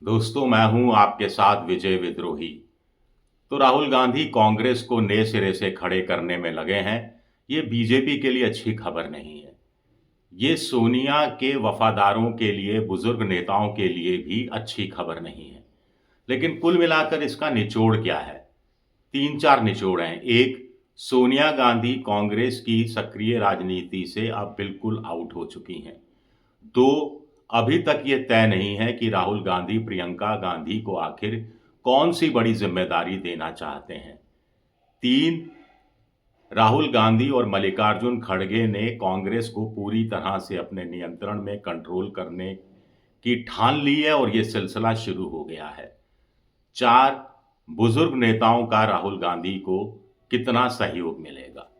दोस्तों, मैं हूं आपके साथ विजय विद्रोही। तो राहुल गांधी कांग्रेस को नए सिरे से खड़े करने में लगे हैं। ये बीजेपी के लिए अच्छी खबर नहीं है। ये सोनिया के वफादारों के लिए, बुजुर्ग नेताओं के लिए भी अच्छी खबर नहीं है। लेकिन कुल मिलाकर इसका निचोड़ क्या है? तीन चार निचोड़ हैं। एक, सोनिया गांधी कांग्रेस की सक्रिय राजनीति से अब बिल्कुल आउट हो चुकी हैं। दो, अभी तक ये तय नहीं है कि राहुल गांधी प्रियंका गांधी को आखिर कौन सी बड़ी जिम्मेदारी देना चाहते हैं। तीन, राहुल गांधी और मल्लिकार्जुन खड़गे ने कांग्रेस को पूरी तरह से अपने नियंत्रण में कंट्रोल करने की ठान ली है और ये सिलसिला शुरू हो गया है। चार, बुजुर्ग नेताओं का राहुल गांधी को कितना सहयोग मिलेगा,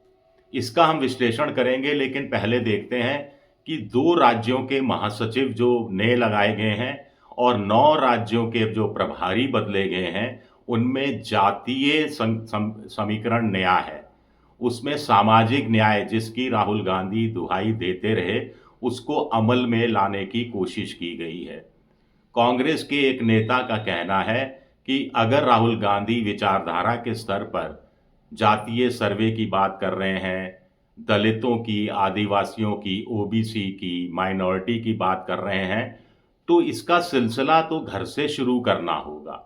इसका हम विश्लेषण करेंगे। लेकिन पहले देखते हैं कि दो राज्यों के महासचिव जो नए लगाए गए हैं और 9 राज्यों के जो प्रभारी बदले गए हैं, उनमें जातीय समीकरण नया है। उसमें सामाजिक न्याय, जिसकी राहुल गांधी दुहाई देते रहे, उसको अमल में लाने की कोशिश की गई है। कांग्रेस के एक नेता का कहना है कि अगर राहुल गांधी विचारधारा के स्तर पर जातीय सर्वे की बात कर रहे हैं, दलितों की, आदिवासियों की, ओबीसी की, माइनॉरिटी की बात कर रहे हैं, तो इसका सिलसिला तो घर से शुरू करना होगा।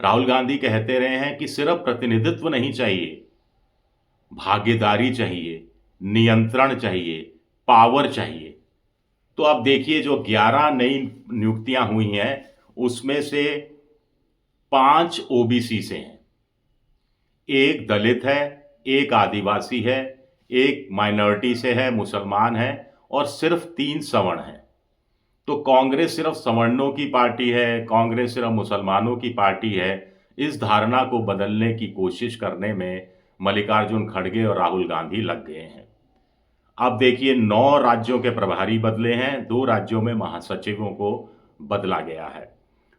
राहुल गांधी कहते रहे हैं कि सिर्फ प्रतिनिधित्व नहीं चाहिए, भागीदारी चाहिए, नियंत्रण चाहिए, पावर चाहिए। तो अब देखिए, जो 11 नई नियुक्तियां हुई हैं, उसमें से 5 ओबीसी से हैं, एक दलित है, एक आदिवासी है, एक माइनॉरिटी से है, मुसलमान है, और सिर्फ 3 सवर्ण हैं। तो कांग्रेस सिर्फ सवर्णों की पार्टी है, कांग्रेस सिर्फ मुसलमानों की पार्टी है, इस धारणा को बदलने की कोशिश करने में मल्लिकार्जुन खड़गे और राहुल गांधी लग गए हैं। अब देखिए, 9 राज्यों के प्रभारी बदले हैं, 2 राज्यों में महासचिवों को बदला गया है।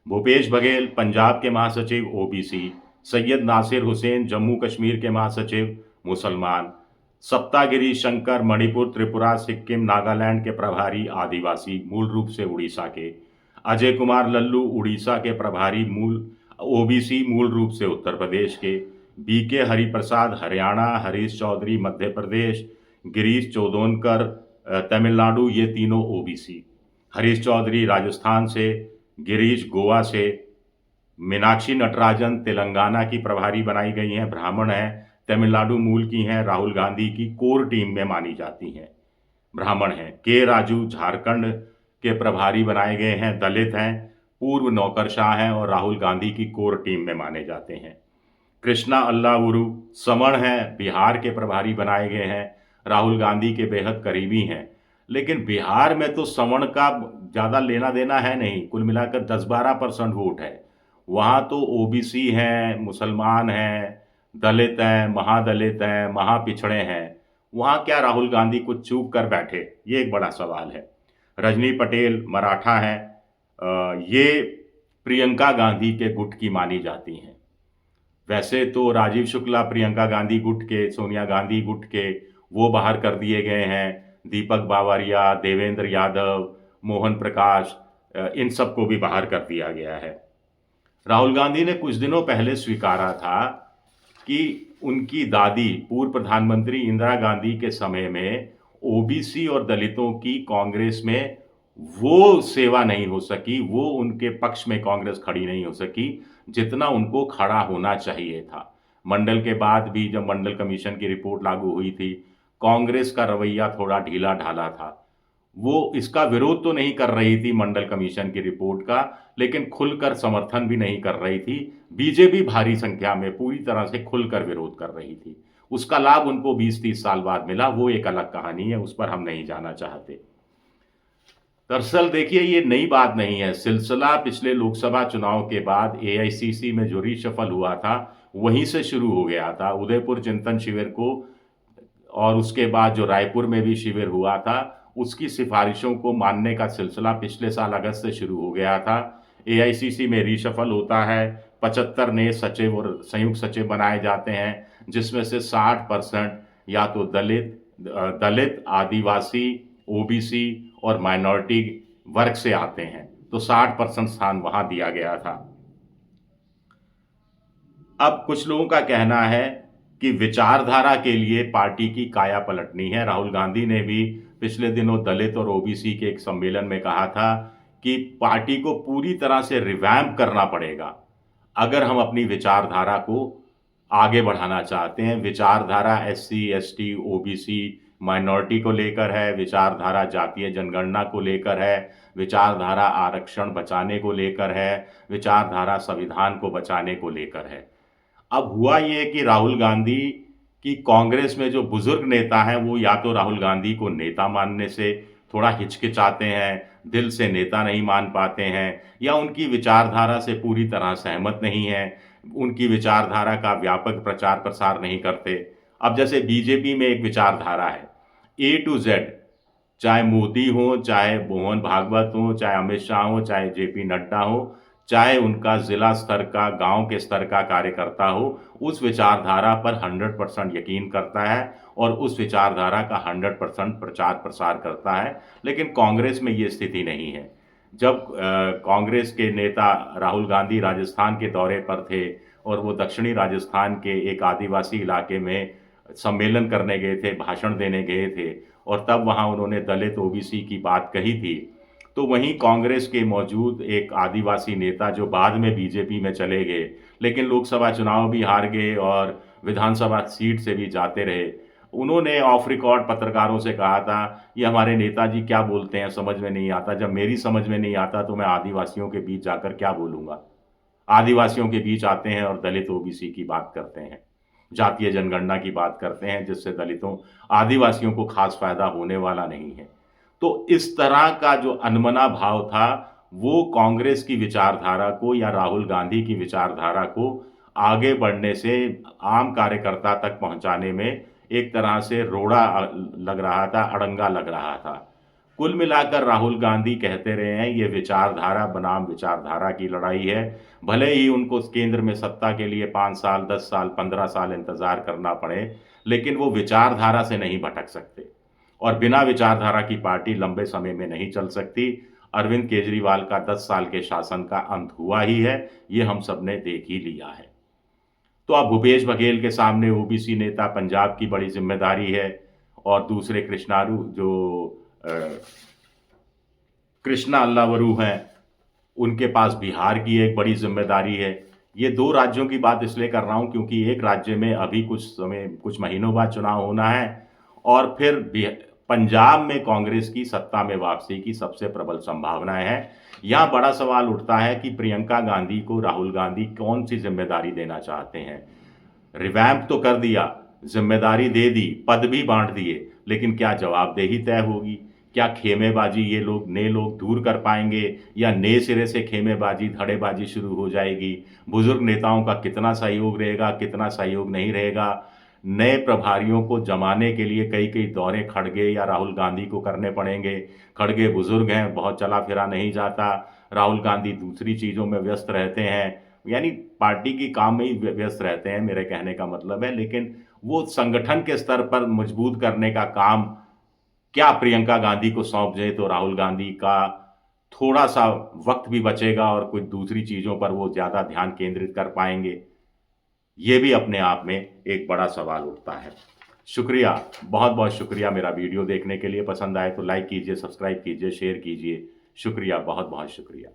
भूपेश बघेल पंजाब के महासचिव ओबीसी, सैयद नासिर हुसैन जम्मू कश्मीर के महासचिव मुसलमान, सप्तागिरी शंकर मणिपुर, त्रिपुरा, सिक्किम, नागालैंड के प्रभारी आदिवासी, मूल रूप से उड़ीसा के, अजय कुमार लल्लू उड़ीसा के प्रभारी, मूल ओबीसी, मूल रूप से उत्तर प्रदेश के, बीके हरिप्रसाद हरियाणा, हरीश चौधरी मध्य प्रदेश, गिरीश चौदोनकर तमिलनाडु, ये तीनों ओबीसी। हरीश चौधरी राजस्थान से, गिरीश गोवा से, मीनाक्षी नटराजन तेलंगाना की प्रभारी बनाई गई हैं, ब्राह्मण हैं, तमिलनाडु मूल की हैं, राहुल गांधी की कोर टीम में मानी जाती हैं, ब्राह्मण हैं। के राजू झारखंड के प्रभारी बनाए गए हैं, दलित हैं, पूर्व नौकरशाह हैं और राहुल गांधी की कोर टीम में माने जाते हैं। कृष्णा अल्लाउरू सवर्ण हैं, बिहार के प्रभारी बनाए गए हैं, राहुल गांधी के बेहद करीबी हैं। लेकिन बिहार में तो सवर्ण का ज़्यादा लेना देना है नहीं, कुल मिलाकर 10-12% वोट है। वहाँ तो ओबीसी हैं, मुसलमान हैं, दलित हैं, महादलित हैं, महापिछड़े हैं। वहाँ क्या राहुल गांधी कुछ चूक कर बैठे, ये एक बड़ा सवाल है। रजनी पटेल मराठा हैं, ये प्रियंका गांधी के गुट की मानी जाती हैं। वैसे तो राजीव शुक्ला प्रियंका गांधी गुट के, सोनिया गांधी गुट के, वो बाहर कर दिए गए हैं। दीपक बावरिया, देवेंद्र यादव, मोहन प्रकाश, इन सबको भी बाहर कर दिया गया है। राहुल गांधी ने कुछ दिनों पहले स्वीकारा था कि उनकी दादी पूर्व प्रधानमंत्री इंदिरा गांधी के समय में ओबीसी और दलितों की कांग्रेस में वो सेवा नहीं हो सकी, वो उनके पक्ष में कांग्रेस खड़ी नहीं हो सकी जितना उनको खड़ा होना चाहिए था। मंडल के बाद भी जब मंडल कमीशन की रिपोर्ट लागू हुई थी, कांग्रेस का रवैया थोड़ा ढीला ढाला था। वो इसका विरोध तो नहीं कर रही थी मंडल कमीशन की रिपोर्ट का, लेकिन खुलकर समर्थन भी नहीं कर रही थी। बीजेपी भारी संख्या में पूरी तरह से खुलकर विरोध कर रही थी। उसका लाभ उनको 20-30 साल बाद मिला, वो एक अलग कहानी है, उस पर हम नहीं जाना चाहते। दरअसल देखिए, ये नई बात नहीं है। सिलसिला पिछले लोकसभा चुनाव के बाद एआईसीसी में जो रीशफल हुआ था, वहीं से शुरू हो गया था। उदयपुर चिंतन शिविर को और उसके बाद जो रायपुर में भी शिविर हुआ था, उसकी सिफारिशों को मानने का सिलसिला पिछले साल अगस्त से शुरू हो गया था। एआईसीसी में रीशफल होता है, 75 नए सचिव और संयुक्त सचिव बनाए जाते हैं, जिसमें से 60% या तो दलित, आदिवासी, ओबीसी और माइनॉरिटी वर्ग से आते हैं। तो 60% स्थान वहां दिया गया था। अब कुछ लोगों का कहना है कि विचारधारा के लिए पार्टी की काया पलटनी है। राहुल गांधी ने भी पिछले दिनों दलित और ओबीसी के एक सम्मेलन में कहा था कि पार्टी को पूरी तरह से रिवैम्प करना पड़ेगा अगर हम अपनी विचारधारा को आगे बढ़ाना चाहते हैं। विचारधारा एससी, एसटी, ओबीसी, माइनॉरिटी को लेकर है, विचारधारा जातीय जनगणना को लेकर है, विचारधारा आरक्षण बचाने को लेकर है, विचारधारा संविधान को बचाने को लेकर है। अब हुआ ये कि राहुल गांधी की कांग्रेस में जो बुजुर्ग नेता हैं वो या तो राहुल गांधी को नेता मानने से थोड़ा हिचकिचाते हैं, दिल से नेता नहीं मान पाते हैं, या उनकी विचारधारा से पूरी तरह सहमत नहीं हैं, उनकी विचारधारा का व्यापक प्रचार प्रसार नहीं करते। अब जैसे बीजेपी में एक विचारधारा है ए टू जेड, चाहे मोदी हो, चाहे मोहन भागवत हो, चाहे अमित शाह हो, चाहे जेपी नड्डा हो, चाहे उनका जिला स्तर का, गांव के स्तर का कार्यकर्ता हो, उस विचारधारा पर 100% यकीन करता है और उस विचारधारा का 100% प्रचार प्रसार करता है। लेकिन कांग्रेस में ये स्थिति नहीं है। जब कांग्रेस के नेता राहुल गांधी राजस्थान के दौरे पर थे और वो दक्षिणी राजस्थान के एक आदिवासी इलाके में सम्मेलन करने गए थे, भाषण देने गए थे, और तब वहाँ उन्होंने दलित ओबीसी की बात कही थी, तो वहीं कांग्रेस के मौजूद एक आदिवासी नेता जो बाद में बीजेपी में चले गए, लेकिन लोकसभा चुनाव भी हार गए और विधानसभा सीट से भी जाते रहे, उन्होंने ऑफ रिकॉर्ड पत्रकारों से कहा था, ये हमारे नेताजी क्या बोलते हैं समझ में नहीं आता, जब मेरी समझ में नहीं आता तो मैं आदिवासियों के बीच जाकर क्या बोलूँगा। आदिवासियों के बीच आते हैं और दलित ओबीसी की बात करते हैं, जातीय जनगणना की बात करते हैं, जिससे दलितों आदिवासियों को खास फायदा होने वाला नहीं है। तो इस तरह का जो अनमना भाव था वो कांग्रेस की विचारधारा को या राहुल गांधी की विचारधारा को आगे बढ़ने से आम कार्यकर्ता तक पहुंचाने में एक तरह से रोड़ा लग रहा था, अड़ंगा लग रहा था। कुल मिलाकर राहुल गांधी कहते रहे हैं ये विचारधारा बनाम विचारधारा की लड़ाई है। भले ही उनको केंद्र में सत्ता के लिए 5 साल, 10 साल, 15 साल इंतजार करना पड़े, लेकिन वो विचारधारा से नहीं भटक सकते और बिना विचारधारा की पार्टी लंबे समय में नहीं चल सकती। अरविंद केजरीवाल का 10 साल के शासन का अंत हुआ ही है, ये हम सब ने देख ही लिया है। तो अब भूपेश बघेल के सामने ओबीसी नेता पंजाब की बड़ी जिम्मेदारी है और दूसरे कृष्णा अल्लावरू हैं, उनके पास बिहार की एक बड़ी जिम्मेदारी है। ये 2 राज्यों की बात इसलिए कर रहा हूँ क्योंकि एक राज्य में अभी कुछ महीनों बाद चुनाव होना है और फिर पंजाब में कांग्रेस की सत्ता में वापसी की सबसे प्रबल संभावनाएं हैं। यहाँ बड़ा सवाल उठता है कि प्रियंका गांधी को राहुल गांधी कौन सी जिम्मेदारी देना चाहते हैं। रिवैम्प तो कर दिया, जिम्मेदारी दे दी, पद भी बांट दिए, लेकिन क्या जवाबदेही तय होगी? क्या खेमेबाजी ये नए लोग दूर कर पाएंगे या नए सिरे से खेमेबाजी, धड़ेबाजी शुरू हो जाएगी? बुजुर्ग नेताओं का कितना सहयोग रहेगा, कितना सहयोग नहीं रहेगा? नए प्रभारियों को जमाने के लिए कई दौरे खड़गे या राहुल गांधी को करने पड़ेंगे। खड़गे बुजुर्ग हैं, बहुत चला फिरा नहीं जाता, राहुल गांधी दूसरी चीज़ों में व्यस्त रहते हैं, यानी पार्टी की काम में ही व्यस्त रहते हैं, मेरे कहने का मतलब है। लेकिन वो संगठन के स्तर पर मजबूत करने का काम क्या प्रियंका गांधी को सौंप जाए तो राहुल गांधी का थोड़ा सा वक्त भी बचेगा और कुछ दूसरी चीज़ों पर वो ज़्यादा ध्यान केंद्रित कर पाएंगे, ये भी अपने आप में एक बड़ा सवाल उठता है। शुक्रिया, बहुत बहुत शुक्रिया मेरा वीडियो देखने के लिए। पसंद आए तो लाइक कीजिए, सब्सक्राइब कीजिए, शेयर कीजिए। शुक्रिया, बहुत बहुत शुक्रिया।